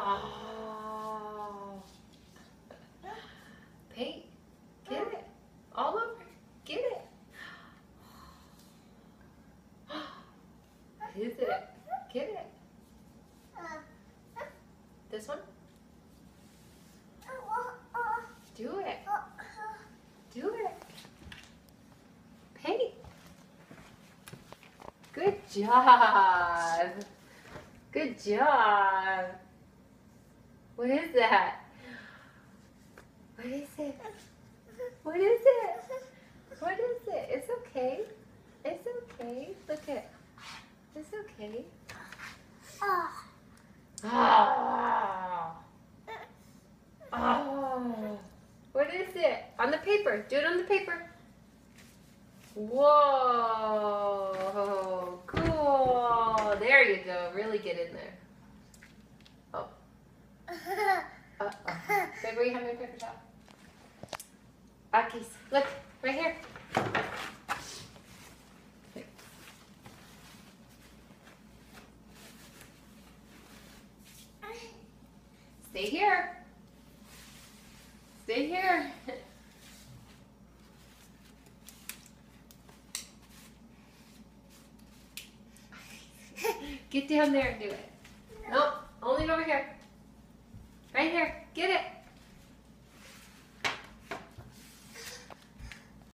Oh. Paint. Get it. All over. Get it. Is it? Get it. This one? Do it. Do it. Paint. Good job. Good job. What is that? What is it? What is it? What is it? It's okay. It's okay. Look at. It's okay. Oh. Oh. What is it? On the paper. Do it on the paper. Whoa. Cool. There you go. Really get in there. Oh. Uh-oh. Babe, where you have my paper towel? Akis. Look. Right here. Stay here. Stay here. Get down there and do it. Nope, only over here. Right here. Get it.